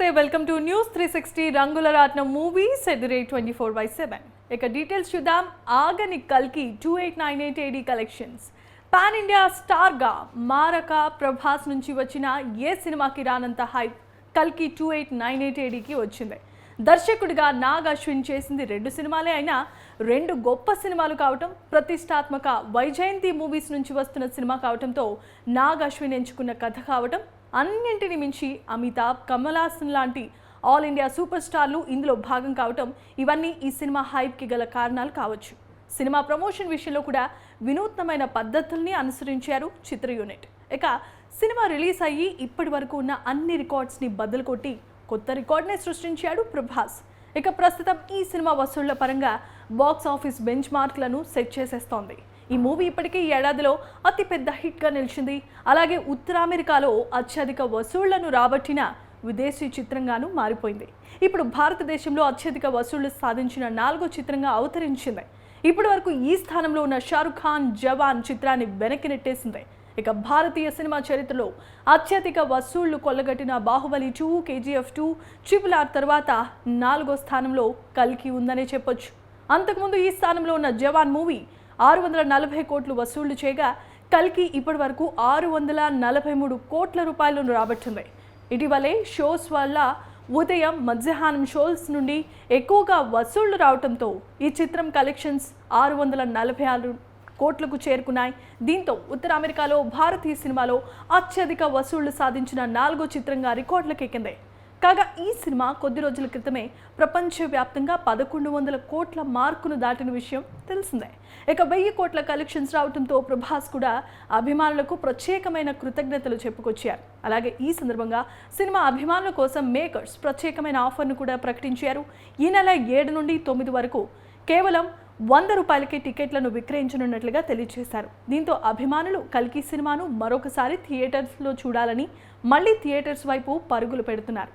నమస్తే welcome to news 360 రంగుల రాట్నం మూవీస్ ఎట్ ది రేట్ 24/7 ఇక డీటెయిల్స్ చూద్దాం. ఆగని కల్కి 2898 AD collections. Pan India star గా మారక ప్రభాస్ నుంచి వచ్చిన ఏ సినిమాకి రానంత హైప్ కల్కి 2898 AD కి వచ్చింది. దర్శకుడిగా నాగ్ అశ్విన్ చేసింది 2 సినిమాలే అయినా 2 గొప్ప సినిమాలు కావటం, ప్రతిష్టాత్మక వైజయంతి మూవీస్ నుంచి వస్తున్న సినిమా కావటంతో నాగ్ అశ్విన్ ఎంచుకున్న కథ కావటం, అన్నింటిని మించి అమితాబ్, కమల్ హాసన్ లాంటి ఆల్ ఇండియా సూపర్ స్టార్లు ఇందులో భాగం కావటం, ఇవన్నీ ఈ సినిమా హైప్కి గల కారణాలు కావచ్చు. సినిమా ప్రమోషన్ విషయంలో కూడా వినూత్నమైన పద్ధతుల్ని అనుసరించారు చిత్ర యూనిట్. ఇక సినిమా రిలీజ్ అయ్యి ఇప్పటి వరకు ఉన్న అన్ని రికార్డ్స్ని బద్దలు కొట్టి కొత్త రికార్డ్ని సృష్టించాడు ప్రభాస్. ఇక ప్రస్తుతం ఈ సినిమా వసూళ్ల పరంగా బాక్స్ ఆఫీస్ బెంచ్ మార్క్లను సెట్ చేసేస్తోంది. ఈ మూవీ ఇప్పటికే ఈ ఏడాదిలో అతిపెద్ద హిట్గా నిలిచింది. అలాగే ఉత్తర అమెరికాలో అత్యధిక వసూళ్లను రాబట్టిన విదేశీ చిత్రంగాను మారిపోయింది. ఇప్పుడు భారతదేశంలో అత్యధిక వసూళ్లు సాధించిన 4వ చిత్రంగా అవతరించింది. ఇప్పటి వరకు ఈ స్థానంలో ఉన్న షారుఖ్ ఖాన్ జవాన్ చిత్రాన్ని వెనక్కి నెట్టేసింది. ఇక భారతీయ సినిమా చరిత్రలో అత్యధిక వసూళ్లు కొల్లగట్టిన బాహుబలి 2, KGF 2, RRR తర్వాత 4వ స్థానంలో కల్కి ఉందనే చెప్పొచ్చు. అంతకుముందు ఈ స్థానంలో ఉన్న జవాన్ మూవీ 640 కోట్లు వసూళ్లు చేయగా కల్కి ఇప్పటి వరకు 643 కోట్ల రూపాయలను రాబట్టింది. ఇటీవలే షోస్ వల్ల ఉదయం మధ్యాహ్నం షోస్ నుండి ఎక్కువగా వసూళ్లు రావడంతో ఈ చిత్రం కలెక్షన్స్ 646 కోట్లకు చేరుకున్నాయి. దీంతో ఉత్తర అమెరికాలో భారతీయ సినిమాలో అత్యధిక వసూళ్లు సాధించిన 4వ చిత్రంగా రికార్డులకెక్కింది. కాగా ఈ సినిమా కొద్ది రోజుల క్రితమే ప్రపంచవ్యాప్తంగా 1100 కోట్ల మార్కును దాటిన విషయం తెలిసిందే. ఇక 1000 కోట్ల కలెక్షన్స్ రావడంతో ప్రభాస్ కూడా అభిమానులకు ప్రత్యేకమైన కృతజ్ఞతలు చెప్పుకొచ్చారు. అలాగే ఈ సందర్భంగా సినిమా అభిమానుల కోసం మేకర్స్ ప్రత్యేకమైన ఆఫర్ను కూడా ప్రకటించారు. ఈ నెల 7 నుండి 9 వరకు కేవలం 100 రూపాయలకే టికెట్లను విక్రయించనున్నట్లుగా తెలియజేశారు. దీంతో అభిమానులు కల్కి సినిమాను మరొకసారి థియేటర్స్లో చూడాలని మళ్ళీ థియేటర్స్ వైపు పరుగులు పెడుతున్నారు.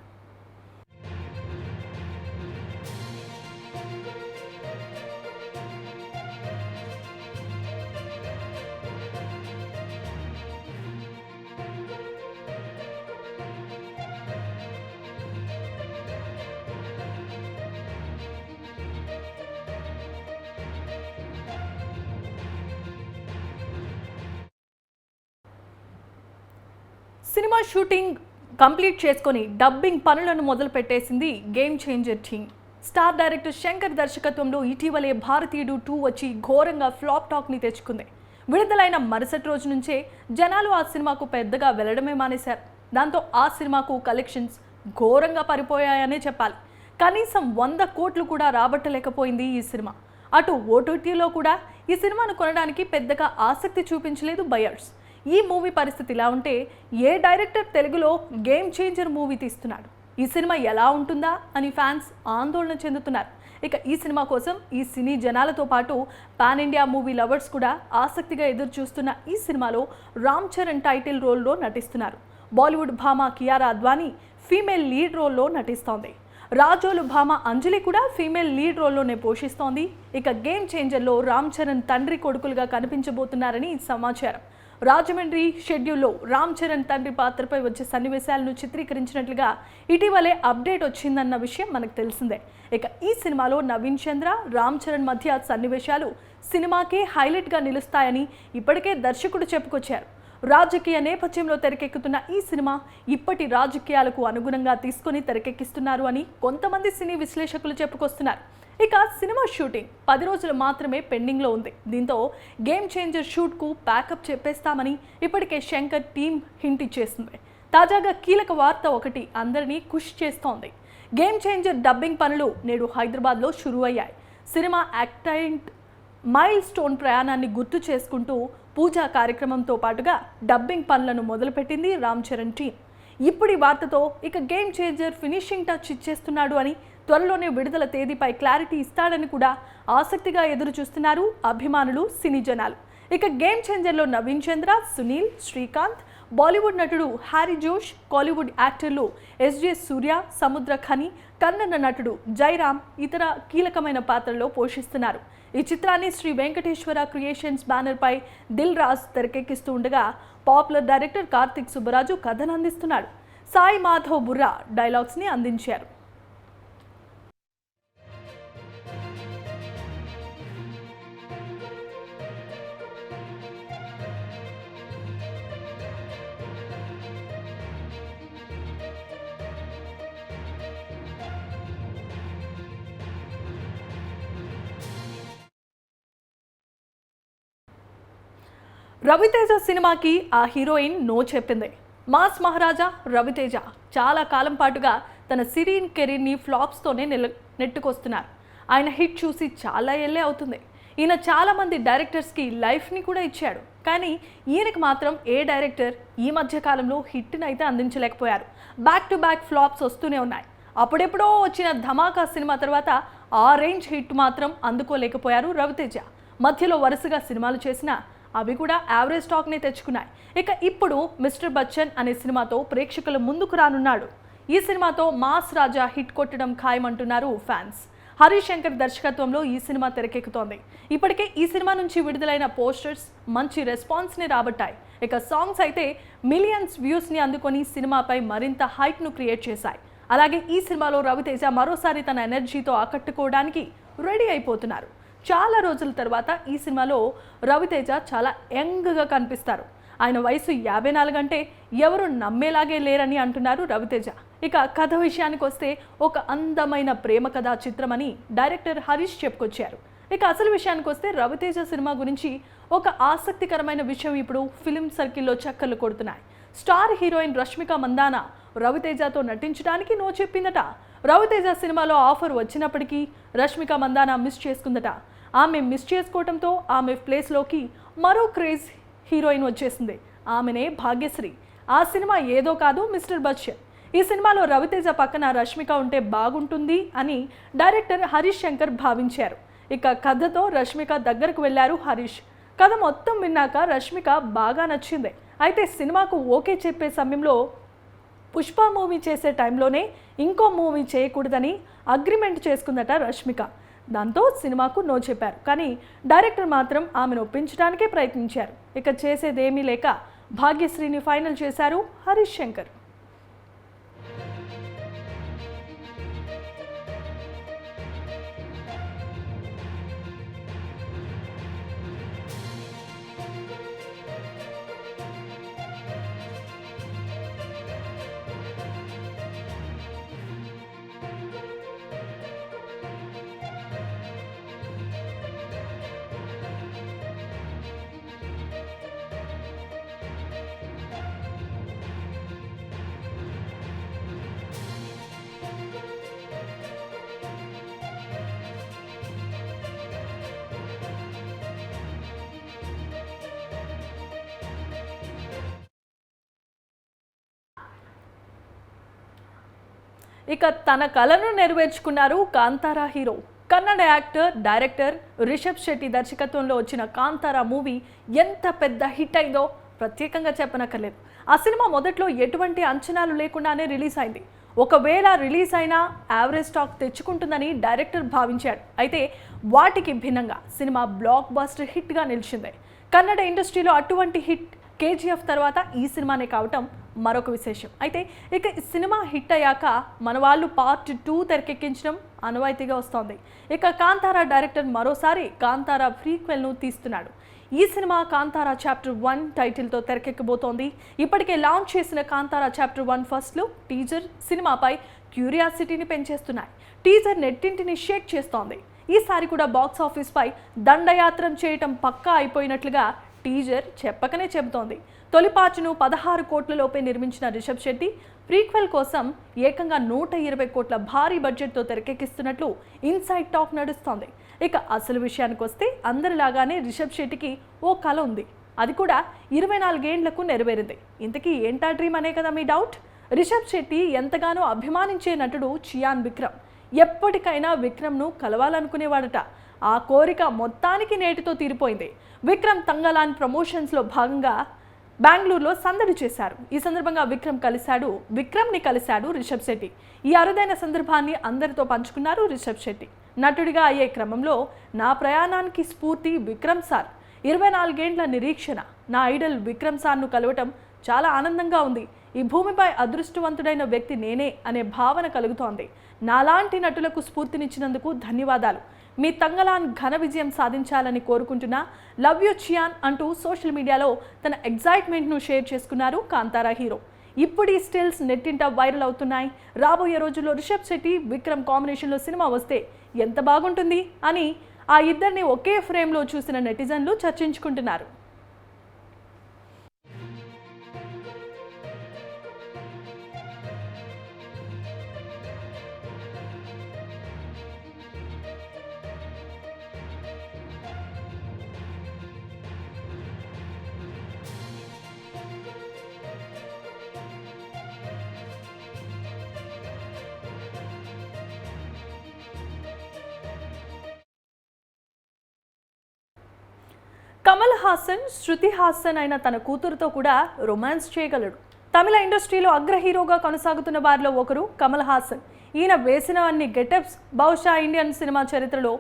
సినిమా షూటింగ్ కంప్లీట్ చేసుకొని డబ్బింగ్ పనులను మొదలు పెట్టేసింది game changer team. Star director Shankar దర్శకత్వంలో ఇటీవలే భారతీయుడు 2 వచ్చి ఘోరంగా ఫ్లాప్ టాక్ని తెచ్చుకుంది. విడుదలైన మరుసటి రోజు నుంచే జనాలు ఆ సినిమాకు పెద్దగా వెళ్ళడమే మానేశారు. దాంతో ఆ సినిమాకు కలెక్షన్స్ ఘోరంగా పడిపోయాయనే చెప్పాలి. కనీసం 100 కోట్లు కూడా రాబట్టలేకపోయింది ఈ సినిమా. అటు ఓటీటీలో కూడా ఈ సినిమాను కొనడానికి పెద్దగా ఆసక్తి చూపించలేదు బయర్స్. ఈ మూవీ పరిస్థితి ఇలా ఉంటే ఏ డైరెక్టర్ తెలుగులో గేమ్ చేంజర్ మూవీ తీస్తున్నాడు? ఈ సినిమా ఎలా ఉంటుందా అని ఫ్యాన్స్ ఆందోళన చెందుతున్నారు. ఇక ఈ సినిమా కోసం ఈ సినీ జనాలతో పాటు పాన్ ఇండియా మూవీ లవర్స్ కూడా ఆసక్తిగా ఎదురు చూస్తున్న ఈ సినిమాలో రామ్ చరణ్ టైటిల్ రోల్లో నటిస్తున్నారు. బాలీవుడ్ భామ కియారా అద్వానీ ఫీమేల్ లీడ్ రోల్లో నటిస్తోంది. రాజోలు భామ అంజలి కూడా ఫీమేల్ లీడ్ రోల్లోనే పోషిస్తోంది. ఇక గేమ్ చేంజర్లో రామ్ చరణ్ తండ్రి కొడుకులుగా కనిపించబోతున్నారని సమాచారం. రాజమండ్రి షెడ్యూల్లో రామ్ చరణ్ తండ్రి పాత్రపై వచ్చే సన్నివేశాలను చిత్రీకరించినట్లుగా ఇటీవలే అప్డేట్ వచ్చిందన్న విషయం మనకు తెలిసిందే. ఇక ఈ సినిమాలో నవీన్ చంద్ర, రామ్ చరణ్ మధ్య సన్నివేశాలు సినిమాకే హైలైట్గా నిలుస్తాయని ఇప్పటికే దర్శకుడు చెప్పుకొచ్చారు. రాజకీయ నేపథ్యంలో తెరకెక్కుతున్న ఈ సినిమా ఇప్పటి రాజకీయాలకు అనుగుణంగా తీసుకుని తెరకెక్కిస్తున్నారు అని కొంతమంది సినీ విశ్లేషకులు చెప్పుకొస్తున్నారు. ఇక సినిమా షూటింగ్ 10 రోజులు మాత్రమే పెండింగ్లో ఉంది. దీంతో గేమ్ చేంజర్ షూట్కు ప్యాకప్ చెప్పేస్తామని ఇప్పటికే శంకర్ టీమ్ హింట్ ఇచ్చేసింది. తాజాగా కీలక వార్త ఒకటి అందరినీ ఖుషి చేస్తోంది. గేమ్ చేంజర్ డబ్బింగ్ పనులు నేడు హైదరాబాద్లో షురూ అయ్యాయి. సినిమా యాక్టెంట్ మైల్ స్టోన్ ప్రయాణాన్ని గుర్తు చేసుకుంటూ పూజా కార్యక్రమంతో పాటుగా డబ్బింగ్ పనులను మొదలుపెట్టింది రామ్ చరణ్ టీమ్. ఇప్పుడు ఈ వార్తతో ఇక గేమ్ చేంజర్ ఫినిషింగ్ టచ్ ఇచ్చేస్తున్నాడు అని, త్వరలోనే విడుదల తేదీపై క్లారిటీ ఇస్తాడని కూడా ఆసక్తిగా ఎదురు చూస్తున్నారు అభిమానులు, సినీ జనాలు. ఇక గేమ్ చేంజర్లో నవీన్ చంద్ర, సునీల్, శ్రీకాంత్, బాలీవుడ్ నటుడు హ్యారీ జోష్, కాలీవుడ్ యాక్టర్లు SJ సూర్య, సముద్ర ఖని, కన్నడ నటుడు జైరామ్ ఇతర కీలకమైన పాత్రలో పోషిస్తున్నారు. ఈ చిత్రాన్ని శ్రీ వెంకటేశ్వర క్రియేషన్స్ బ్యానర్ పై దిల్ రాజ్ తెరకెక్కిస్తూ ఉండగా పాపులర్ డైరెక్టర్ కార్తిక్ సుబ్బరాజు కథను అందిస్తున్నాడు. సాయి మాధవ్ బుర్రా డైలాగ్స్ని అందించారు. రవితేజ సినిమాకి ఆ హీరోయిన్ నో చెప్పింది. మాస్ మహారాజా రవితేజ చాలా కాలం పాటుగా తన సిరీన్ కెరీర్ని ఫ్లాప్స్తోనే నెట్టుకొస్తున్నారు. ఆయన హిట్ చూసి చాలా ఏళ్ళే అవుతుంది. ఈయన చాలామంది డైరెక్టర్స్కి లైఫ్ని కూడా ఇచ్చాడు. కానీ ఈయనకి మాత్రం ఏ డైరెక్టర్ ఈ మధ్య కాలంలో హిట్ని అయితే అందించలేకపోయారు. బ్యాక్ టు బ్యాక్ ఫ్లాప్స్ వస్తూనే ఉన్నాయి. అప్పుడెప్పుడో వచ్చిన ధమాకా సినిమా తర్వాత ఆ రేంజ్ హిట్ మాత్రం అందుకోలేకపోయారు రవితేజ. మధ్యలో వరుసగా సినిమాలు చేసిన అవి కూడా యావరేజ్ టాక్నే తెచ్చుకున్నాయి. ఇక ఇప్పుడు మిస్టర్ బచ్చన్ అనే సినిమాతో ప్రేక్షకుల ముందుకు రానున్నాడు. ఈ సినిమాతో మాస్ రాజా హిట్ కొట్టడం ఖాయమంటున్నారు ఫ్యాన్స్. హరీష్ శంకర్ దర్శకత్వంలో ఈ సినిమా తెరకెక్కుతోంది. ఇప్పటికే ఈ సినిమా నుంచి విడుదలైన పోస్టర్స్ మంచి రెస్పాన్స్ని రాబట్టాయి. ఇక సాంగ్స్ అయితే మిలియన్స్ వ్యూస్ని అందుకొని సినిమాపై మరింత హైప్ను క్రియేట్ చేశాయి. అలాగే ఈ సినిమాలో రవితేజ మరోసారి తన ఎనర్జీతో ఆకట్టుకోవడానికి రెడీ అయిపోతున్నారు. చాలా రోజుల తర్వాత ఈ సినిమాలో రవితేజ చాలా యంగ్గా కనిపిస్తారు. ఆయన వయసు 54 అంటే ఎవరు నమ్మేలాగే లేరని అంటున్నారు రవితేజ. ఇక కథ విషయానికి వస్తే ఒక అందమైన ప్రేమ కథా చిత్రమని డైరెక్టర్ హరీష్ చెప్పుకొచ్చారు. ఇక అసలు విషయానికి వస్తే రవితేజ సినిమా గురించి ఒక ఆసక్తికరమైన విషయం ఇప్పుడు ఫిలిం సర్కిల్లో చక్కర్లు కొడుతున్నాయి. స్టార్ హీరోయిన్ రష్మిక మందాన రవితేజతో నటించడానికి నో చెప్పిందట. రవితేజ సినిమాలో ఆఫర్ వచ్చినప్పటికీ రష్మిక మందాన మిస్ చేసుకుందట. ఆమె మిస్ చేసుకోవడంతో ఆమె ప్లేస్లోకి మరో క్రేజ్ హీరోయిన్ వచ్చేసింది. ఆమెనే భాగ్యశ్రీ. ఆ సినిమా ఏదో కాదు, మిస్టర్ బచ్చన్. ఈ సినిమాలో రవితేజ పక్కన రష్మిక ఉంటే బాగుంటుంది అని డైరెక్టర్ హరీష్ శంకర్ భావించారు. ఇక కథతో రష్మిక దగ్గరకు వెళ్లారు హరీష్. కథ మొత్తం విన్నాక రష్మిక బాగా నచ్చింది. అయితే సినిమాకు ఓకే చెప్పే సమయంలో పుష్ప మూవీ చేసే టైంలోనే ఇంకో మూవీ చేయకూడదని అగ్రిమెంట్ చేసుకుందట రష్మిక. దాంతో సినిమాకు నో చెప్పారు. కానీ డైరెక్టర్ మాత్రం ఆమెను ఒప్పించడానికే ప్రయత్నించారు. ఇక చేసేదేమీ లేక భాగ్యశ్రీని ఫైనల్ చేశారు హరీష్ శంకర్. ఇక తన కలను నెరవేర్చుకున్నారు Kantara hero. Kannada actor, director Rishab Shetty దర్శకత్వంలో వచ్చిన కాంతారా మూవీ ఎంత పెద్ద హిట్ అయిందో ప్రత్యేకంగా చెప్పనక్కర్లేదు. ఆ సినిమా మొదట్లో ఎటువంటి అంచనాలు లేకుండానే రిలీజ్ అయింది. ఒకవేళ రిలీజ్ అయినా యావరేజ్ టాక్ తెచ్చుకుంటుందని డైరెక్టర్ భావించాడు. అయితే వాటికి భిన్నంగా సినిమా బ్లాక్ బస్టర్ హిట్గా నిలిచింది. కన్నడ ఇండస్ట్రీలో అటువంటి హిట్ కేజీఎఫ్ తర్వాత ఈ సినిమానే కావటం మరొక విశేషం. అయితే ఇక ఈ సినిమా హిట్ అయ్యాక మన వాళ్ళు పార్ట్ 2 తెరకెక్కించడం అనువాయితీగా వస్తోంది. ఇక కాంతారా డైరెక్టర్ మరోసారి కాంతారా ప్రీక్వెల్ను తీస్తున్నాడు. ఈ సినిమా కాంతారా చాప్టర్ 1 టైటిల్తో తెరకెక్కబోతోంది. ఇప్పటికే లాంచ్ చేసిన Kantara chapter 1 first look, teaser సినిమాపై క్యూరియాసిటీని పెంచేస్తున్నాయి. టీజర్ నెట్టింటిని షేక్ చేస్తోంది. ఈసారి కూడా బాక్స్ ఆఫీస్పై దండయాత్రం చేయటం పక్కా అయిపోయినట్లుగా టీజర్ చెప్పకనే చెబుతోంది. తొలి పార్ట్ను 16 కోట్లలోపే నిర్మించిన రిషబ్ శెట్టి ప్రీక్వెల్ కోసం ఏకంగా 120 కోట్ల భారీ బడ్జెట్తో తెరకెక్కిస్తున్నట్లు ఇన్సైడ్ టాక్ నడుస్తోంది. ఇక అసలు విషయానికి వస్తే అందరిలాగానే రిషబ్ శెట్టికి ఓ కల ఉంది. అది కూడా 24 ఏళ్లకు నెరవేరింది. ఇంతకీ ఏంటా డ్రీమ్ అనే కదా మీ డౌట్? రిషబ్ శెట్టి ఎంతగానో అభిమానించే నటుడు చియాన్ విక్రమ్ ఎప్పటికైనా విక్రమ్ను కలవాలనుకునేవాడట. ఆ కోరిక మొత్తానికి నేటితో తీరిపోయింది. విక్రమ్ తంగలాన్ ప్రమోషన్స్లో భాగంగా బెంగళూరులో సందడి చేశారు. ఈ సందర్భంగా విక్రమ్ని కలిశాడు రిషబ్ శెట్టి. ఈ అరుదైన సందర్భాన్ని అందరితో పంచుకున్నారు రిషబ్ శెట్టి. నటుడిగా అయ్యే క్రమంలో నా ప్రయాణానికి స్ఫూర్తి విక్రమ్ సార్. 24 ఏళ్ల నిరీక్షణ. నా ఐడల్ విక్రమ్ సార్ను కలవటం చాలా ఆనందంగా ఉంది. ఈ భూమిపై అదృష్టవంతుడైన వ్యక్తి నేనే అనే భావన కలుగుతోంది. నాలాంటి నటులకు స్ఫూర్తినిచ్చినందుకు ధన్యవాదాలు. మీ తంగలాన్ ఘన విజయం సాధించాలని కోరుకుంటున్నా. లవ్ యూ చియాన్ అంటూ సోషల్ మీడియాలో తన ఎగ్జైట్మెంట్ను షేర్ చేసుకున్నారు కాంతారా హీరో. ఇప్పుడు ఈ స్టిల్స్ నెట్టింట వైరల్ అవుతున్నాయి. రాబోయే రోజుల్లో రిషబ్ శెట్టి, విక్రమ్ కాంబినేషన్లో సినిమా వస్తే ఎంత బాగుంటుంది అని ఆ ఇద్దరిని ఒకే ఫ్రేమ్లో చూసిన నెటిజన్లు చర్చించుకుంటున్నారు. కమల్ హాసన్, శృతి హాసన్ అయిన తన కూతురుతో కూడా రొమాన్స్ చేయగలడు. తమిళ ఇండస్ట్రీలో అగ్ర హీరోగా కొనసాగుతున్న వారిలో ఒకరు కమల్ హాసన్. ఈయన వేసినవన్నీ గెటప్స్ బహుశా ఇండియన్ సినిమా చరిత్రలో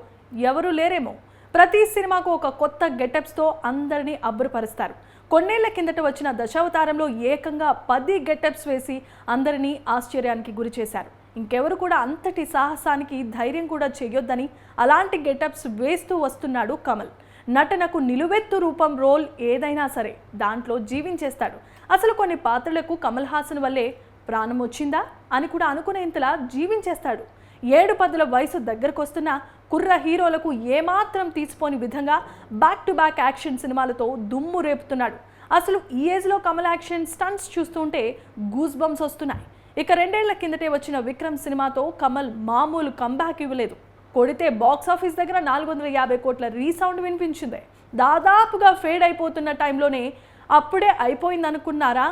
ఎవరూ లేరేమో. ప్రతి సినిమాకు ఒక కొత్త గెటప్స్తో అందరినీ అబ్బురపరుస్తారు. కొన్నేళ్ల కిందట వచ్చిన దశావతారంలో ఏకంగా 10 గెటప్స్ వేసి అందరినీ ఆశ్చర్యానికి గురి చేశారు. ఇంకెవరు కూడా అంతటి సాహసానికి ధైర్యం కూడా చేయొద్దని అలాంటి గెటప్స్ వేస్తూ వస్తున్నాడు కమల్. నటనకు నిలువెత్తు రూపం రోల్ ఏదైనా సరే దాంట్లో జీవించేస్తాడు. అసలు కొన్ని పాత్రలకు కమల్ హాసన్ వల్లే ప్రాణం వచ్చిందా అని కూడా అనుకునేంతలా జీవించేస్తాడు. 7-10 వయసు దగ్గరకు వస్తున్న కుర్ర హీరోలకు ఏమాత్రం తీసిపోని విధంగా బ్యాక్ టు బ్యాక్ యాక్షన్ సినిమాలతో దుమ్ము రేపుతున్నాడు. అసలు ఈ ఏజ్లో కమల్ యాక్షన్ స్టంట్స్ చూస్తుంటే గూస్ బంప్స్ వస్తున్నాయి. ఇక 2 ఏళ్ల కిందటే వచ్చిన విక్రమ్ సినిమాతో కమల్ మామూలు కంబ్యాక్ ఇవ్వలేదు. కొడితే బాక్స్ ఆఫీస్ దగ్గర 450 కోట్ల రీసౌండ్ వినిపించింది. దాదాపుగా ఫేడ్ అయిపోతున్న టైంలోనే అప్పుడే అయిపోయింది అనుకున్నారా,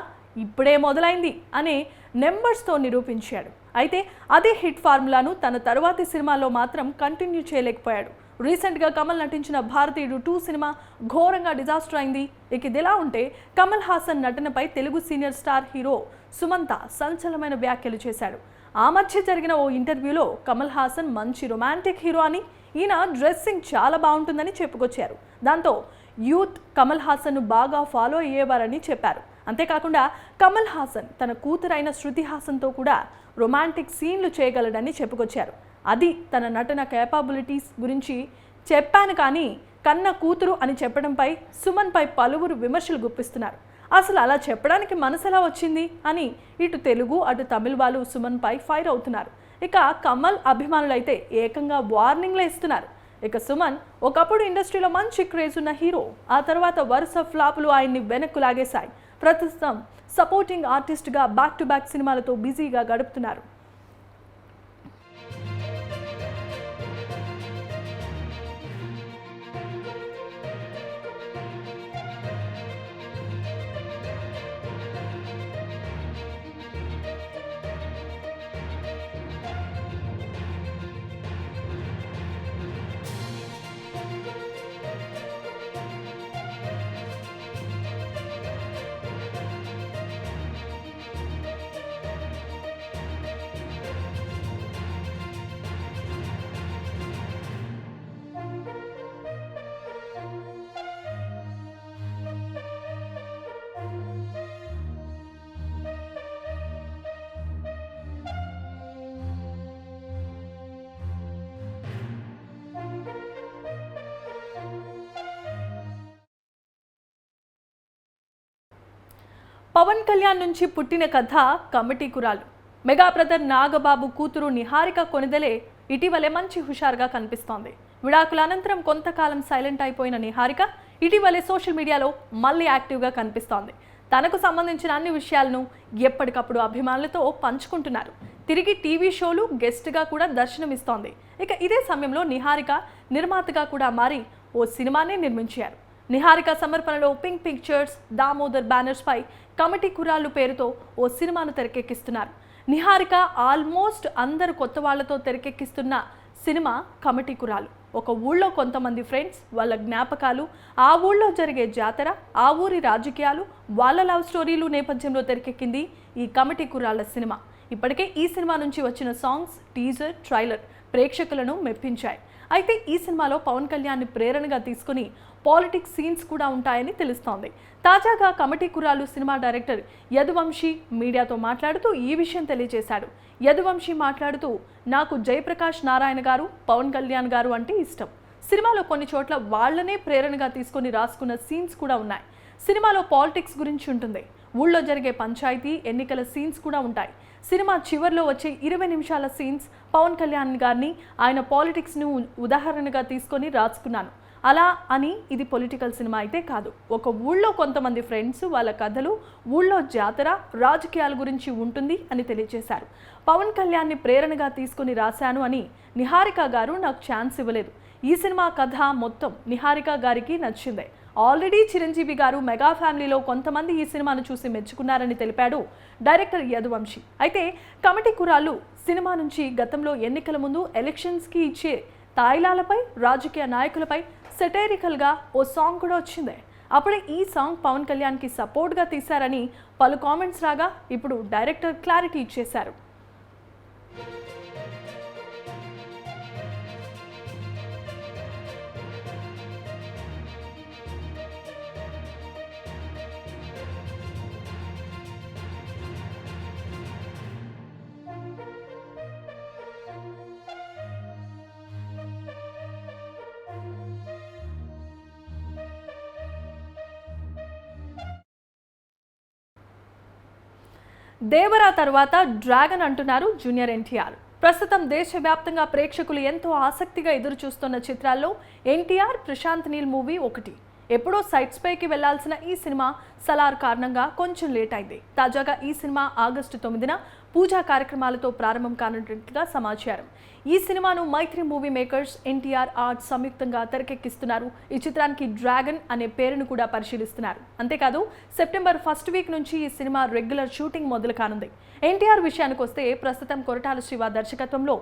ఇప్పుడే మొదలైంది అనే నెంబర్స్తో నిరూపించాడు. అయితే అదే హిట్ ఫార్ములాను తన తరువాతి సినిమాలో మాత్రం కంటిన్యూ చేయలేకపోయాడు. రీసెంట్గా కమల్ నటించిన భారతీయుడు 2 సినిమా ఘోరంగా డిజాస్టర్ అయింది. ఇక ఇదిలా ఉంటే కమల్ హాసన్ నటనపై Telugu senior star hero Sumanth సంచలనమైన వ్యాఖ్యలు చేశాడు. ఆ మధ్య జరిగిన ఓ ఇంటర్వ్యూలో కమల్ హాసన్ మంచి రొమాంటిక్ హీరో అని, ఈయన డ్రెస్సింగ్ చాలా బాగుంటుందని చెప్పుకొచ్చారు. దాంతో యూత్ కమల్ హాసన్ను బాగా ఫాలో అయ్యేవారని చెప్పారు. అంతేకాకుండా కమల్ హాసన్ తన కూతురైన శృతి హాసన్తో కూడా రొమాంటిక్ సీన్లు చేయగలడని చెప్పుకొచ్చారు. అది తన నటన కేపబిలిటీస్ గురించి చెప్పాను కానీ కన్న కూతురు అని చెప్పడంపై సుమన్పై పలువురు విమర్శలు గుప్పిస్తున్నారు. అసలు అలా చెప్పడానికి మనసు ఎలా వచ్చింది అని ఇటు తెలుగు అటు తమిళ వాళ్ళు సుమన్పై ఫైర్ అవుతున్నారు. ఇక కమల్ అభిమానులైతే ఏకంగా వార్నింగ్లే ఇస్తున్నారు. ఇక సుమన్ ఒకప్పుడు ఇండస్ట్రీలో మంచి క్రేజ్ ఉన్న హీరో. ఆ తర్వాత వరుస ఫ్లాపులు ఆయన్ని వెనక్కు లాగేశాయి. ప్రస్తుతం సపోర్టింగ్ ఆర్టిస్ట్గా బ్యాక్ టు బ్యాక్ సినిమాలతో బిజీగా గడుపుతున్నారు. పవన్ కళ్యాణ్ నుంచి పుట్టిన కథ కమిటీ కురాలు. మెగా బ్రదర్ నాగబాబు కూతురు నిహారిక కొనిదెలే ఇటీవలే మంచి హుషారుగా కనిపిస్తోంది. విడాకుల అనంతరం కొంతకాలం సైలెంట్ అయిపోయిన నిహారిక ఇటీవలే సోషల్ మీడియాలో మళ్ళీ యాక్టివ్గా కనిపిస్తోంది. తనకు సంబంధించిన అన్ని విషయాలను ఎప్పటికప్పుడు అభిమానులతో పంచుకుంటున్నారు. తిరిగి టీవీ షోలు గెస్ట్గా కూడా దర్శనమిస్తోంది. ఇక ఇదే సమయంలో నిహారిక నిర్మాతగా కూడా మారి ఓ సినిమానే నిర్మించారు. నిహారిక సమర్పణలో పింక్ పిక్చర్స్, దామోదర్ బ్యానర్స్ పై కమిటీ కురాళ్ళు పేరుతో ఓ సినిమాను తెరకెక్కిస్తున్నారు. నిహారిక ఆల్మోస్ట్ అందరు కొత్త వాళ్లతో తెరకెక్కిస్తున్న సినిమా కమిటీ కురాలు. ఒక ఊళ్ళో కొంతమంది ఫ్రెండ్స్, వాళ్ళ జ్ఞాపకాలు, ఆ ఊళ్ళో జరిగే జాతర, ఆ ఊరి రాజకీయాలు, వాళ్ళ లవ్ స్టోరీలు నేపథ్యంలో తెరకెక్కింది ఈ కమిటీ కురాళ్ళ సినిమా. ఇప్పటికే ఈ సినిమా నుంచి వచ్చిన సాంగ్స్, టీజర్, ట్రైలర్ ప్రేక్షకులను మెప్పించాయి. అయితే ఈ సినిమాలో పవన్ కళ్యాణ్ని ప్రేరణగా తీసుకుని పాలిటిక్స్ సీన్స్ కూడా ఉంటాయని తెలుస్తోంది. తాజాగా కమిటీ కుర్రాళ్ళు సినిమా డైరెక్టర్ యదువంశీ మీడియాతో మాట్లాడుతూ ఈ విషయం తెలియజేశాడు. యదువంశీ మాట్లాడుతూ, నాకు జయప్రకాష్ నారాయణ గారు, పవన్ కళ్యాణ్ గారు అంటే ఇష్టం. సినిమాలో కొన్ని చోట్ల వాళ్లనే ప్రేరణగా తీసుకుని రాసుకున్న సీన్స్ కూడా ఉన్నాయి. సినిమాలో పాలిటిక్స్ గురించి ఉంటుంది. ఊళ్ళో జరిగే పంచాయతీ ఎన్నికల సీన్స్ కూడా ఉంటాయి. సినిమా చివర్లో వచ్చే 20 నిమిషాల సీన్స్ పవన్ కళ్యాణ్ గారిని, ఆయన పాలిటిక్స్ను ఉదాహరణగా తీసుకొని రాసుకున్నాను. అలా అని ఇది పొలిటికల్ సినిమా అయితే కాదు. ఒక ఊళ్ళో కొంతమంది ఫ్రెండ్స్, వాళ్ళ కథలు, ఊళ్ళో జాతర, రాజకీయాల గురించి ఉంటుంది అని తెలియజేశారు. పవన్ కళ్యాణ్ని ప్రేరణగా తీసుకుని రాశాను అని నిహారిక గారు నాకు ఛాన్స్ ఇవ్వలేదు. ఈ సినిమా కథ మొత్తం నిహారిక గారికి నచ్చిందే. ఆల్రెడీ చిరంజీవి గారు మెగా ఫ్యామిలీలో కొంతమంది ఈ సినిమాను చూసి మెచ్చుకున్నారని తెలిపాడు డైరెక్టర్ యదువంశీ. అయితే కమిటీ కుర్రాళ్ళు సినిమా నుంచి గతంలో ఎన్నికల ముందు ఎలక్షన్స్కి ఇచ్చే తాయిలాలపై, రాజకీయ నాయకులపై సెటైరికల్గా ఓ సాంగ్ కూడా వచ్చిందే. అప్పుడే ఈ సాంగ్ పవన్ కళ్యాణ్కి సపోర్ట్గా తీశారని పలు కామెంట్స్ రాగా ఇప్పుడు డైరెక్టర్ క్లారిటీ ఇచ్చేశారు. దేవరా తర్వాత డ్రాగన్ అంటున్నారు జూనియర్ ఎన్టీఆర్. ప్రస్తుతం దేశవ్యాప్తంగా ప్రేక్షకులు ఎంతో ఆసక్తిగా ఎదురు చూస్తున్న చిత్రాల్లో ఎన్టీఆర్, ప్రశాంత్ నీల్ మూవీ ఒకటి. ఎప్పుడో సైట్స్ పైకి వెళ్లాల్సిన ఈ సినిమా సలార్ కారణంగా కొంచెం లేట్ అయింది. తాజాగా ఈ సినిమా ఆగస్టు 9న పూజా కార్యక్రమాలతో ప్రారంభం కానున్నట్లుగా సమాచారం. ఈ సినిమాను మైత్రి మూవీ మేకర్స్, ఎన్టీఆర్ ఆర్ట్స్ సంయుక్తంగా తెరకెక్కిస్తున్నారు. ఈ చిత్రానికి డ్రాగన్ అనే పేరును కూడా పరిశీలిస్తున్నారు. అంతేకాదు సెప్టెంబర్ ఫస్ట్ వీక్ నుంచి ఈ సినిమా రెగ్యులర్ షూటింగ్ మొదలు కానుంది. ఎన్టీఆర్ విషయానికి వస్తే ప్రస్తుతం కొరటాల శివ దర్శకత్వంలో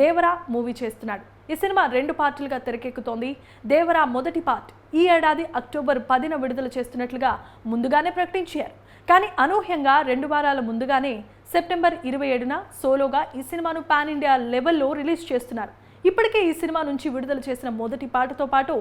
దేవరా మూవీ చేస్తున్నాడు. ఈ సినిమా 2 పార్టులుగా తెరకెక్కుతోంది. దేవరా మొదటి పార్ట్ ఈ ఏడాది అక్టోబర్ 10న విడుదల చేస్తున్నట్లుగా ముందుగానే ప్రకటించారు. కానీ అనూహ్యంగా 2 వారాల ముందుగానే సెప్టెంబర్ 27న సోలోగా ఈ సినిమాను పాన్ ఇండియా లెవెల్లో రిలీజ్ చేస్తున్నారు. ఇప్పటికే ఈ సినిమా నుంచి విడుదల చేసిన మొదటి పాటతో పాటు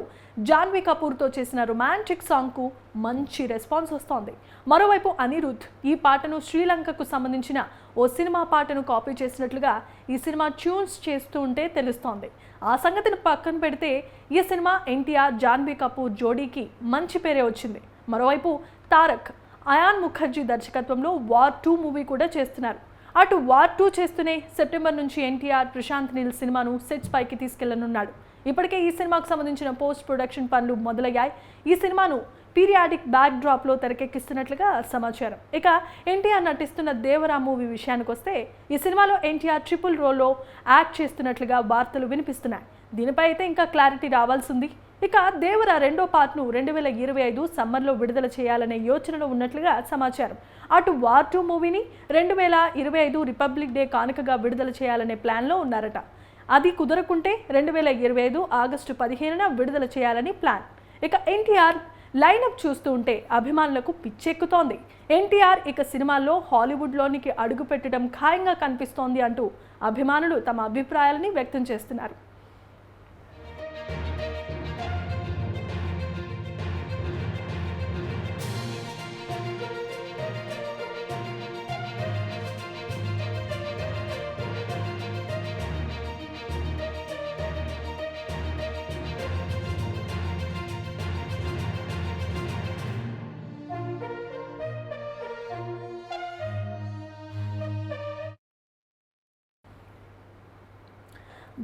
జాన్వీ కపూర్తో చేసిన రొమాంటిక్ సాంగ్కు మంచి రెస్పాన్స్ వస్తోంది. మరోవైపు అనిరుద్ధ్ ఈ పాటను శ్రీలంకకు సంబంధించిన ఓ సినిమా పాటను కాపీ చేసినట్లుగా ఈ సినిమా ట్యూన్స్ చేస్తూ ఉంటే తెలుస్తోంది. ఆ సంగతిని పక్కన పెడితే ఈ సినిమా ఎన్టీఆర్, జాన్వీ కపూర్ జోడీకి మంచి పేరే వచ్చింది. మరోవైపు తారక్, అయాన్ ముఖర్జీ దర్శకత్వంలో వార్ 2 మూవీ కూడా చేస్తున్నారు. అటు వార్ 2 చేస్తూనే సెప్టెంబర్ నుంచి ఎన్టీఆర్, ప్రశాంత్ నీల్ సినిమాను సెట్స్ పైకి తీసుకెళ్లనున్నాడు. ఇప్పటికే ఈ సినిమాకు సంబంధించిన పోస్ట్ ప్రొడక్షన్ పనులు మొదలయ్యాయి. ఈ సినిమాను పీరియాడిక్ బ్యాక్ డ్రాప్లో తెరకెక్కిస్తున్నట్లుగా సమాచారం. ఇక ఎన్టీఆర్ నటిస్తున్న దేవరా మూవీ విషయానికి వస్తే ఈ సినిమాలో ఎన్టీఆర్ ట్రిపుల్ రోల్లో యాక్ట్ చేస్తున్నట్లుగా వార్తలు వినిపిస్తున్నాయి. దీనిపై అయితే ఇంకా క్లారిటీ రావాల్సింది. ఇక దేవరా 2వ పార్ట్ను 2025 సమ్మర్లో విడుదల చేయాలనే యోచనలో ఉన్నట్లుగా సమాచారం. అటు వార్ 2 మూవీని 2025 రిపబ్లిక్ డే కానుకగా విడుదల చేయాలనే ప్లాన్లో ఉన్నారట. అది కుదరకుంటే 2025 ఆగస్టు 15న విడుదల చేయాలని ప్లాన్. ఇక ఎన్టీఆర్ లైనప్ చూస్తూ ఉంటే అభిమానులకు పిచ్చెక్కుతోంది. ఎన్టీఆర్ ఇక సినిమాల్లో హాలీవుడ్లోనికి అడుగు పెట్టడం ఖాయంగా కనిపిస్తోంది అంటూ అభిమానులు తమ అభిప్రాయాలని వ్యక్తం చేస్తున్నారు.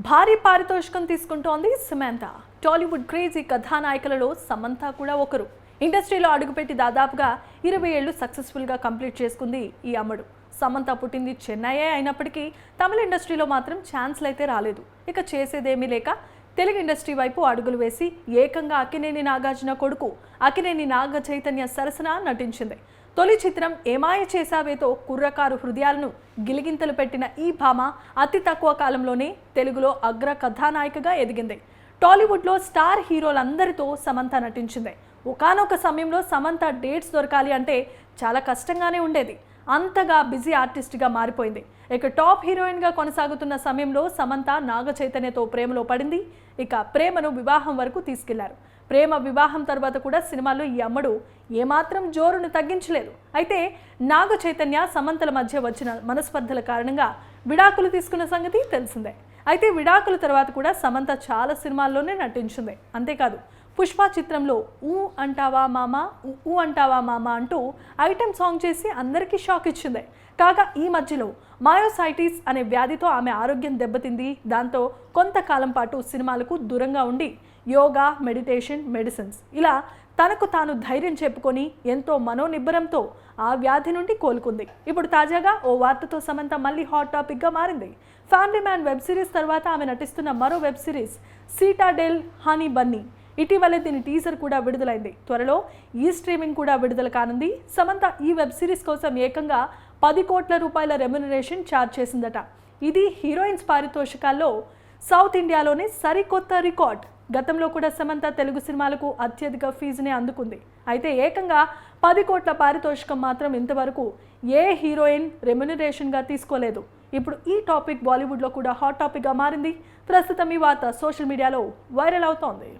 భారీ పారితోషికం తీసుకుంటోంది సమంత. టాలీవుడ్ క్రేజీ కథానాయకులలో సమంత కూడా ఒకరు. ఇండస్ట్రీలో అడుగుపెట్టి దాదాపుగా 20 ఏళ్లు సక్సెస్ఫుల్గా కంప్లీట్ చేసుకుంది ఈ అమ్మడు. సమంత పుట్టింది చెన్నైయే అయినప్పటికీ తమిళ ఇండస్ట్రీలో మాత్రం ఛాన్స్లు అయితే రాలేదు. ఇక చేసేదేమీ లేక తెలుగు ఇండస్ట్రీ వైపు అడుగులు వేసి ఏకంగా అక్కినేని నాగార్జున కొడుకు అక్కినేని నాగ చైతన్య సరసన నటించింది. తొలి చిత్రం ఏమాయ చేసావేతో కుర్రకారు హృదయాలను గిలిగింతలు పెట్టిన ఈ భామ అతి తక్కువ కాలంలోనే తెలుగులో అగ్ర కథానాయికగా ఎదిగింది. టాలీవుడ్లో స్టార్ హీరోలందరితో సమంత నటించింది. ఒకానొక సమయంలో సమంత డేట్స్ దొరకాలి అంటే చాలా కష్టంగానే ఉండేది. అంతగా బిజీ ఆర్టిస్ట్గా మారిపోయింది. ఇక టాప్ హీరోయిన్గా కొనసాగుతున్న సమయంలో సమంత నాగ చైతన్యతో ప్రేమలో పడింది. ఇక ప్రేమను వివాహం వరకు తీసుకెళ్లారు. ప్రేమ వివాహం తర్వాత కూడా సినిమాలో ఈ అమ్మడు ఏమాత్రం జోరును తగ్గించలేదు. అయితే నాగ చైతన్య సమంతల మధ్య వచ్చిన మనస్పర్ధల కారణంగా విడాకులు తీసుకున్న సంగతి తెలిసిందే. అయితే విడాకుల తర్వాత కూడా సమంత చాలా సినిమాల్లోనే నటించింది. అంతేకాదు పుష్ప చిత్రంలో ఊ అంటావా మామ ఊ అంటావా మామ అంటూ ఐటెం సాంగ్ చేసి అందరికీ షాక్ ఇచ్చింది. కాగా ఈ మధ్యలో మయోసైటిస్ అనే వ్యాధితో ఆమె ఆరోగ్యం దెబ్బతింది. దాంతో కొంతకాలం పాటు సినిమాలకు దూరంగా ఉండి యోగా, మెడిటేషన్, మెడిసిన్స్ ఇలా తనకు తాను ధైర్యం చెప్పుకొని ఎంతో మనోనిబ్బరంతో ఆ వ్యాధి నుండి కోలుకుంది. ఇప్పుడు తాజాగా ఓ వార్తతో సమంత మళ్ళీ హాట్ టాపిక్గా మారింది. ఫ్యామిలీ మ్యాన్ వెబ్ సిరీస్ తర్వాత ఆమె నటిస్తున్న మరో web series Citadel honey Bunny. ఇటీవలే దీని టీజర్ కూడా విడుదలైంది. త్వరలో ఈ స్ట్రీమింగ్ కూడా విడుదల కానుంది. సమంత ఈ వెబ్ సిరీస్ కోసం ఏకంగా 10 కోట్ల రూపాయల రెమ్యునరేషన్ ఛార్జ్ చేసిందట. ఇది హీరోయిన్స్ పారితోషికాల్లో సౌత్ ఇండియాలోనే సరికొత్త రికార్డ్. గతంలో కూడా సమంత తెలుగు సినిమాలకు అత్యధిక ఫీజునే అందుకుంది. అయితే ఏకంగా 10 కోట్ల పారితోషికం మాత్రం ఇంతవరకు ఏ హీరోయిన్ రెమ్యునరేషన్గా తీసుకోలేదు. ఇప్పుడు ఈ టాపిక్ బాలీవుడ్లో కూడా హాట్ టాపిక్గా మారింది. ప్రస్తుతం ఈ వార్త సోషల్ మీడియాలో వైరల్ అవుతోంది.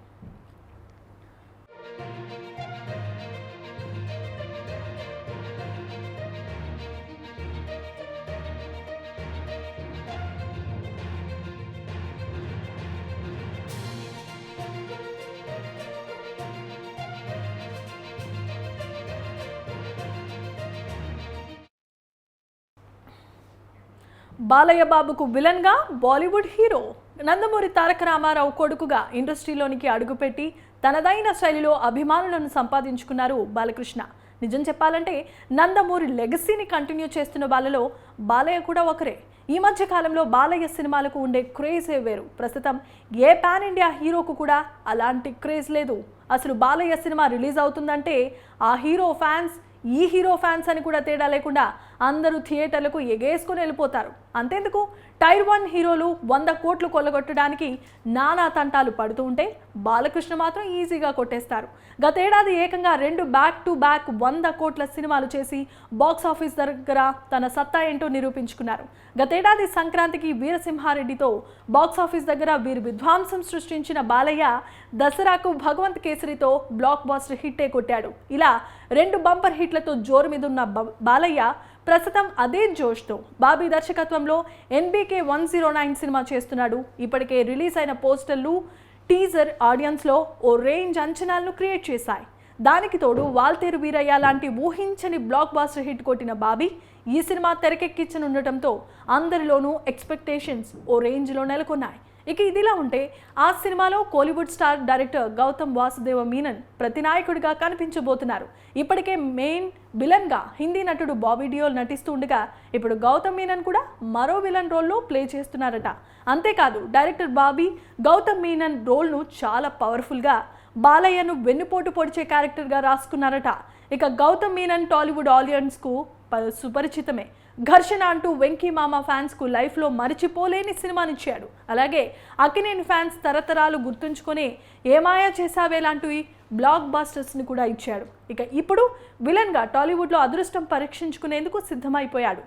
బాలయ్య బాబుకు విలన్గా బాలీవుడ్ హీరో నందమూరి తారక రామారావు కొడుకుగా ఇండస్ట్రీలోనికి అడుగుపెట్టి తనదైన శైలిలో అభిమానులను సంపాదించుకున్నారు బాలకృష్ణ. నిజం చెప్పాలంటే నందమూరి లెగసీని కంటిన్యూ చేస్తున్న వాళ్ళలో బాలయ్య కూడా ఒకరే. ఈ మధ్య కాలంలో బాలయ్య సినిమాలకు ఉండే క్రేజే వేరు. ప్రస్తుతం ఏ పాన్ ఇండియా హీరోకు కూడా అలాంటి క్రేజ్ లేదు. అసలు బాలయ్య సినిమా రిలీజ్ అవుతుందంటే ఆ హీరో ఫ్యాన్స్ ఈ హీరో ఫ్యాన్స్ అని కూడా తేడా లేకుండా అందరూ థియేటర్లకు ఎగేసుకొని వెళ్ళిపోతారు. అంతేందుకు టైర్ 1 హీరోలు 100 కోట్లు కొల్లగొట్టడానికి నానా తంటాలు పడుతూ ఉంటే బాలకృష్ణ మాత్రం ఈజీగా కొట్టేస్తారు. గతేడాది ఏకంగా 2 బ్యాక్ టు బ్యాక్ 100 కోట్ల సినిమాలు చేసి బాక్స్ ఆఫీస్ దగ్గర తన సత్తా ఏంటో నిరూపించుకున్నారు. గతేడాది సంక్రాంతికి వీరసింహారెడ్డితో బాక్స్ ఆఫీస్ దగ్గర వీరి విధ్వంసం సృష్టించిన బాలయ్య దసరాకు భగవంత్ కేసరితో బ్లాక్ బాస్టర్ హిట్టే కొట్టాడు. ఇలా 2 బంపర్ హిట్లతో జోరు మీద ఉన్న బాలయ్య ప్రస్తుతం అదే జోష్తో బాబీ దర్శకత్వంలో NBK 109 సినిమా చేస్తున్నాడు. ఇప్పటికే రిలీజ్ అయిన పోస్టర్లు, టీజర్ ఆడియన్స్లో ఓ రేంజ్ అంచనాలను క్రియేట్ చేశాయి. దానికి తోడు వాల్తేరు వీరయ్య లాంటి ఊహించని బ్లాక్ బాస్టర్ హిట్ కొట్టిన బాబీ ఈ సినిమా తెరకెక్కించనుండటంతో అందరిలోనూ ఎక్స్పెక్టేషన్స్ ఓ రేంజ్లో నెలకొన్నాయి. ఇక ఇదిలా ఉంటే ఆ సినిమాలో కోలీవుడ్ స్టార్ డైరెక్టర్ గౌతమ్ వాసుదేవ మీనన్ ప్రతినాయకుడిగా కనిపించబోతున్నారు. ఇప్పటికే మెయిన్ విలన్గా హిందీ నటుడు బాబీ డియోల్ నటిస్తూ ఉండగా ఇప్పుడు గౌతమ్ మీనన్ కూడా మరో విలన్ రోల్లో ప్లే చేస్తున్నారట. అంతేకాదు డైరెక్టర్ బాబీ గౌతమ్ మీనన్ రోల్ను చాలా పవర్ఫుల్గా బాలయ్యను వెన్నుపోటు పొడిచే క్యారెక్టర్గా రాసుకున్నారట. ఇక గౌతమ్ మీనన్ టాలీవుడ్ ఆడియన్స్కు సుపరిచితమే. ఘర్షణ అంటూ వెంకీ మామ ఫ్యాన్స్కు లైఫ్లో మరిచిపోలేని సినిమానిచ్చాడు. అలాగే అక్కినేని ఫ్యాన్స్ తరతరాలు గుర్తుంచుకొని ఏమాయా చేసావే లాంటివి బ్లాక్ బాస్టర్స్ని కూడా ఇచ్చాడు. ఇక ఇప్పుడు విలన్గా టాలీవుడ్లో అదృష్టం పరీక్షించుకునేందుకు సిద్ధమైపోయాడు.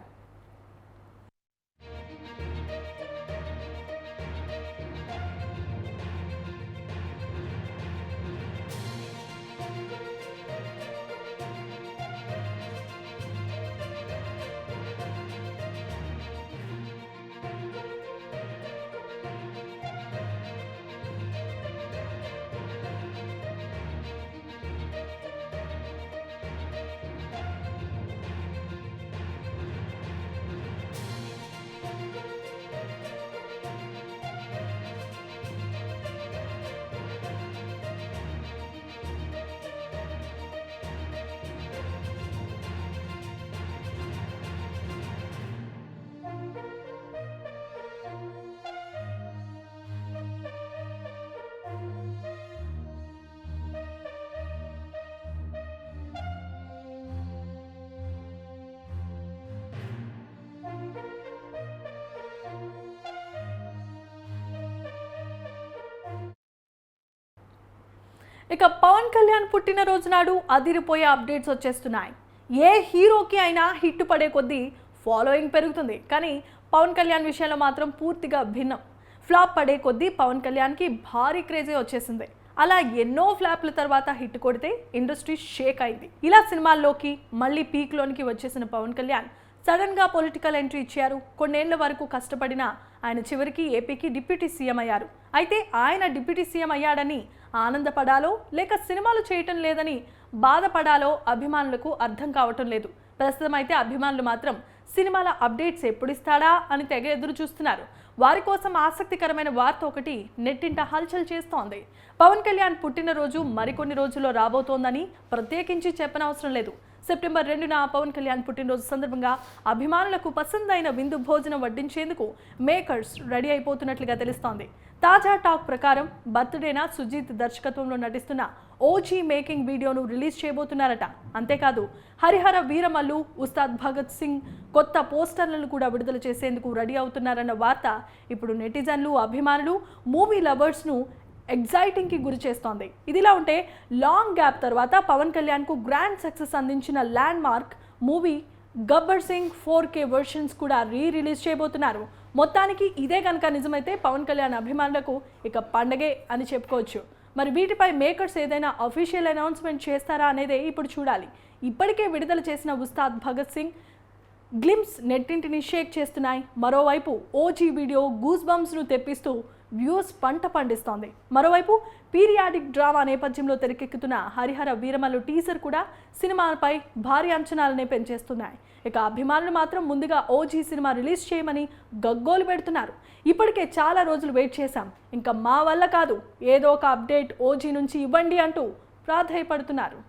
ఇక పవన్ కళ్యాణ్ పుట్టినరోజు నాడు అదిరిపోయే అప్డేట్స్ వచ్చేస్తున్నాయి. ఏ హీరోకి అయినా హిట్ పడే కొద్దీ ఫాలోయింగ్ పెరుగుతుంది, కానీ పవన్ కళ్యాణ్ విషయంలో మాత్రం పూర్తిగా భిన్నం. ఫ్లాప్ పడే కొద్దీ పవన్ కళ్యాణ్కి భారీ క్రేజే వచ్చేసింది. అలా ఎన్నో ఫ్లాప్ల తర్వాత హిట్ కొడితే ఇండస్ట్రీ షేక్ అయింది. ఇలా సినిమాల్లోకి మళ్ళీ పీక్లోనికి వచ్చేసిన పవన్ కళ్యాణ్ సడన్గా పొలిటికల్ ఎంట్రీ ఇచ్చారు. కొన్నేళ్ల వరకు కష్టపడిన ఆయన చివరికి ఏపీకి డిప్యూటీ సీఎం అయ్యారు. అయితే ఆయన డిప్యూటీ సీఎం అయ్యాడని ఆనందపడాలో లేక సినిమాలు చేయటం లేదని బాధపడాలో అభిమానులకు అర్థం కావటం లేదు. ప్రస్తుతం అయితే అభిమానులు మాత్రం సినిమాల అప్డేట్స్ ఎప్పుడు ఇస్తాడా అని తెగ ఎదురు చూస్తున్నారు. వారి కోసం ఆసక్తికరమైన వార్త ఒకటి నెట్టింట హల్చల్ చేస్తోంది. పవన్ కళ్యాణ్ పుట్టినరోజు మరికొన్ని రోజుల్లో రాబోతోందని ప్రత్యేకించి చెప్పనవసరం లేదు. సెప్టెంబర్ 2న పవన్ కళ్యాణ్ పుట్టినరోజు సందర్భంగా అభిమానులకు పసందైన విందు భోజనం వడ్డించేందుకు మేకర్స్ రెడీ అయిపోతున్నట్లుగా తెలుస్తోంది. తాజా టాక్ ప్రకారం బర్త్డేన సుజీత్ దర్శకత్వంలో నటిస్తున్న ఓజీ మేకింగ్ వీడియోను రిలీజ్ చేయబోతున్నారట. అంతేకాదు హరిహర వీరమల్లు, ఉస్తాద్ భగత్ సింగ్ కొత్త పోస్టర్లను కూడా విడుదల చేసేందుకు రెడీ అవుతున్నారన్న వార్త ఇప్పుడు నెటిజన్లు, అభిమానులు, మూవీ లవర్స్ను ఎగ్జైటింగ్కి గురి చేస్తోంది. ఇదిలా ఉంటే లాంగ్ గ్యాప్ తర్వాత పవన్ కళ్యాణ్కు గ్రాండ్ సక్సెస్ అందించిన land mark movie Gabbar Singh 4K versions కూడా రిలీజ్ చేయబోతున్నారు. మొత్తానికి ఇదే కనుక నిజమైతే పవన్ కళ్యాణ్ అభిమానులకు ఇక పండగే అని చెప్పుకోవచ్చు. మరి వీటిపై మేకర్స్ ఏదైనా అఫీషియల్ అనౌన్స్మెంట్ చేస్తారా అనేదే ఇప్పుడు చూడాలి. ఇప్పటికే విడుదల చేసిన ఉస్తాద్ భగత్ సింగ్ గ్లిమ్స్ నెట్టింటిని షేక్ చేస్తున్నాయి. మరోవైపు ఓజీ వీడియో గూస్ బంప్స్ను తెప్పిస్తూ వ్యూస్ పంట పండిస్తోంది. మరోవైపు పీరియాడిక్ డ్రామా నేపథ్యంలో తెరకెక్కుతున్న హరిహర వీరమల్లు టీజర్ కూడా సినిమాపై భారీ అంచనాలనే పెంచేస్తున్నాయి. ఇక అభిమానులు మాత్రం ముందుగా ఓజీ సినిమా రిలీజ్ చేయమని గగ్గోలు పెడుతున్నారు. ఇప్పటికే చాలా రోజులు వెయిట్ చేశాం, ఇంకా మా వల్ల కాదు, ఏదో ఒక అప్డేట్ ఓజీ నుంచి ఇవ్వండి అంటూ ప్రాధేయపడుతున్నారు.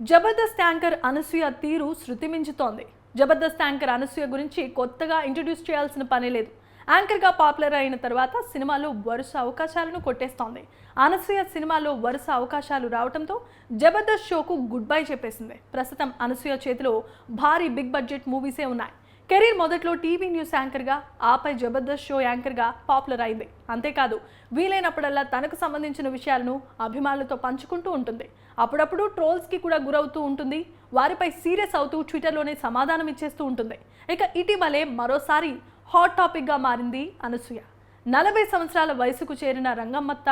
జబర్దస్త్ యాంకర్ అనసూయ తీరు శృతి మించుతోంది. జబర్దస్త్ యాంకర్ అనసూయ గురించి కొత్తగా ఇంట్రడ్యూస్ చేయాల్సిన పనే లేదు. యాంకర్గా పాపులర్ అయిన తర్వాత సినిమాలో వరుస అవకాశాలను కొట్టేస్తోంది. అనసూయ సినిమాలో వరుస అవకాశాలు రావడంతో జబర్దస్త్ షోకు గుడ్ బై చెప్పేసింది. ప్రస్తుతం అనసూయ చేతిలో భారీ బిగ్ బడ్జెట్ మూవీసే ఉన్నాయి. కెరీర్ మొదట్లో టీవీ న్యూస్ యాంకర్గా, ఆపై జబర్దస్త్ షో యాంకర్గా పాపులర్ అయింది. అంతేకాదు వీలైనప్పుడల్లా తనకు సంబంధించిన విషయాలను అభిమానులతో పంచుకుంటూ ఉంటుంది. అప్పుడప్పుడు ట్రోల్స్కి కూడా గురవుతూ ఉంటుంది. వారిపై సీరియస్ అవుతూ ట్విట్టర్లోనే సమాధానం ఇచ్చేస్తూ ఉంటుంది. ఇక ఇటీవలే మరోసారి హాట్ టాపిక్గా మారింది అనసూయ. 40 సంవత్సరాల వయసుకు చేరిన రంగమ్మత్త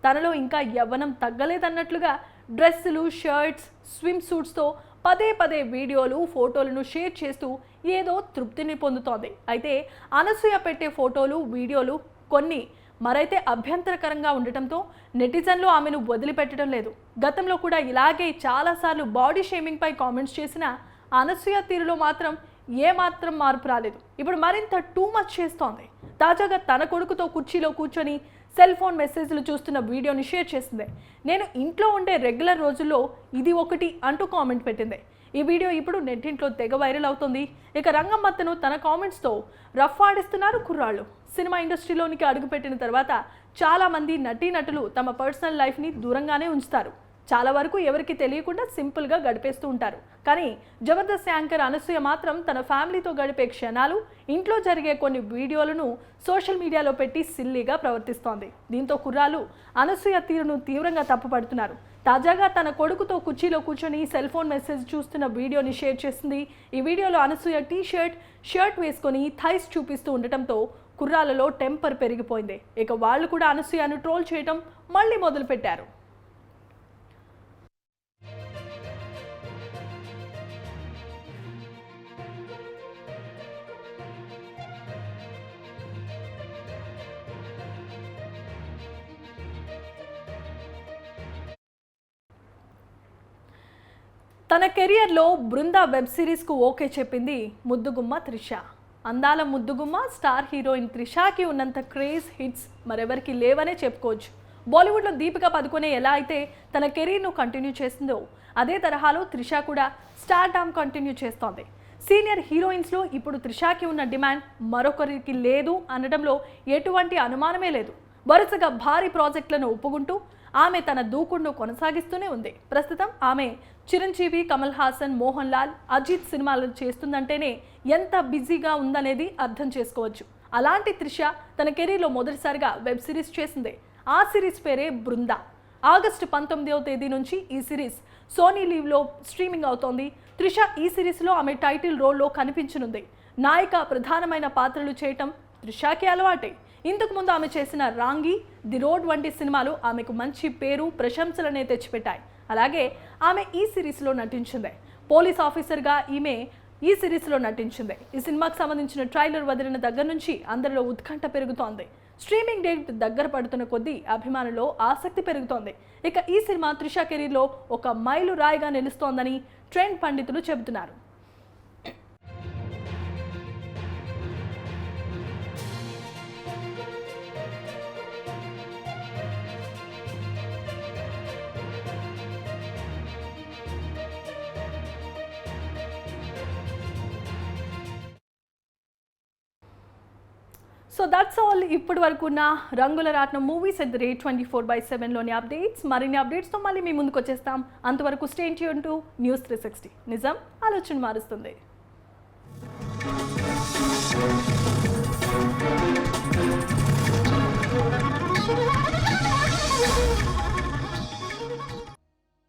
తనలో ఇంకా యవ్వనం తగ్గలేదన్నట్లుగా డ్రెస్సులు, షర్ట్స్, స్విమ్ సూట్స్తో పదే పదే వీడియోలు, ఫోటోలను షేర్ చేస్తూ ఏదో తృప్తిని పొందుతోంది. అయితే అనసూయ పెట్టే ఫోటోలు, వీడియోలు కొన్ని మరైతే అభ్యంతరకరంగా ఉండటంతో నెటిజన్లు ఆమెను వదిలిపెట్టడం లేదు. గతంలో కూడా ఇలాగే చాలాసార్లు బాడీ షేమింగ్పై కామెంట్స్ చేసిన అనసూయ తీరులో మాత్రం ఏమాత్రం మార్పు రాలేదు. ఇప్పుడు మరింత టూ మచ్ చేస్తోంది. తాజాగా తన కొడుకుతో కుర్చీలో కూర్చొని సెల్ ఫోన్ మెసేజ్లు చూస్తున్న వీడియోని షేర్ చేసింది. నేను ఇంట్లో ఉండే రెగ్యులర్ రోజుల్లో ఇది ఒకటి అంటూ కామెంట్ పెట్టింది. ఈ వీడియో ఇప్పుడు నెట్టింట్లో తెగ వైరల్ అవుతుంది. ఇక రంగమ్మత్తను తన కామెంట్స్తో రఫ్ ఆడిస్తున్నారు కుర్రాళ్ళు. సినిమా ఇండస్ట్రీలోనికి అడుగుపెట్టిన తర్వాత చాలామంది నటీనటులు తమ పర్సనల్ లైఫ్ని దూరంగానే ఉంచుతారు. చాలా వరకు ఎవరికి తెలియకుండా సింపుల్గా గడిపేస్తూ ఉంటారు. కానీ జబర్దస్త్ యాంకర్ అనసూయ మాత్రం తన ఫ్యామిలీతో గడిపే క్షణాలు, ఇంట్లో జరిగే కొన్ని వీడియోలను సోషల్ మీడియాలో పెట్టి సిల్లీగా ప్రవర్తిస్తోంది. దీంతో కుర్రాలు అనసూయ తీరును తీవ్రంగా తప్పుపడుతున్నారు. తాజాగా తన కొడుకుతో కుర్చీలో కూర్చొని సెల్ ఫోన్ మెసేజ్ చూస్తున్న వీడియోని షేర్ చేసింది. ఈ వీడియోలో అనసూయ షర్ట్ వేసుకొని థైస్ చూపిస్తూ ఉండటంతో కుర్రాలలో టెంపర్ పెరిగిపోయింది. ఇక వాళ్ళు కూడా అనసూయను ట్రోల్ చేయడం మళ్ళీ మొదలుపెట్టారు. తన కెరియర్లో బృందా వెబ్ సిరీస్కు ఓకే చెప్పింది ముద్దుగుమ్మ త్రిష. అందాల ముద్దుగుమ్మ స్టార్ హీరోయిన్ త్రిషాకి ఉన్నంత క్రేజ్, హిట్స్ మరెవరికి లేవనే చెప్పుకోవచ్చు. బాలీవుడ్లో దీపికా పదుకొనే ఎలా అయితే తన కెరీర్ను కంటిన్యూ చేసిందో అదే తరహాలో త్రిష కూడా స్టార్డమ్ కంటిన్యూ చేస్తోంది. సీనియర్ హీరోయిన్స్లో ఇప్పుడు త్రిషాకి ఉన్న డిమాండ్ మరొకరికి లేదు అనడంలో ఎటువంటి అనుమానమే లేదు. వరుసగా భారీ ప్రాజెక్టులను ఒప్పుకుంటూ ఆమె తన దూకుడును కొనసాగిస్తూనే ఉంది. ప్రస్తుతం ఆమె చిరంజీవి, కమల్ హాసన్, మోహన్ లాల్, అజిత్ సినిమాలు చేస్తుందంటేనే ఎంత బిజీగా ఉందనేది అర్థం చేసుకోవచ్చు. అలాంటి త్రిష తన కెరీర్లో మొదటిసారిగా వెబ్ సిరీస్ చేసింది. ఆ సిరీస్ పేరే బృందా. ఆగస్టు 19వ తేదీ నుంచి ఈ సిరీస్ సోనీ లీవ్లో స్ట్రీమింగ్ అవుతోంది. త్రిష ఈ సిరీస్లో ఆమె టైటిల్ రోల్లో కనిపించనుంది. నాయిక ప్రధానమైన పాత్రలు చేయటం త్రిషకి అలవాటే. ఇంతకు ముందు ఆమె చేసిన రాంగి, ది రోడ్ వంటి సినిమాలు ఆమెకు మంచి పేరు, ప్రశంసలనే తెచ్చిపెట్టాయి. అలాగే ఆమె ఈ సిరీస్లో నటించింది. పోలీస్ ఆఫీసర్గా ఈమె ఈ సిరీస్లో నటించింది. ఈ సినిమాకు సంబంధించిన ట్రైలర్ వదిలిన దగ్గర నుంచి అందరిలో ఉత్కంఠ పెరుగుతోంది. స్ట్రీమింగ్ డేట్ దగ్గర పడుతున్న కొద్దీ అభిమానుల్లో ఆసక్తి పెరుగుతోంది. ఇక ఈ సినిమా త్రిష కెరీర్లో ఒక మైలు రాయిగా నిలుస్తోందని ట్రెండ్ పండితులు చెబుతున్నారు. సో దట్స్ ఆల్ ఇప్పటి వరకు ఉన్న రంగుల రాట్నం మూవీస్ ఎట్ ద రేట్ 24/7లోని అప్డేట్స్. మరిన్ని అప్డేట్స్తో మళ్ళీ మీ ముందుకు వచ్చేస్తాం. అంతవరకు స్టే ట్యూన్ టు న్యూస్ 360. నిజం ఆలోచన మారుస్తుంది.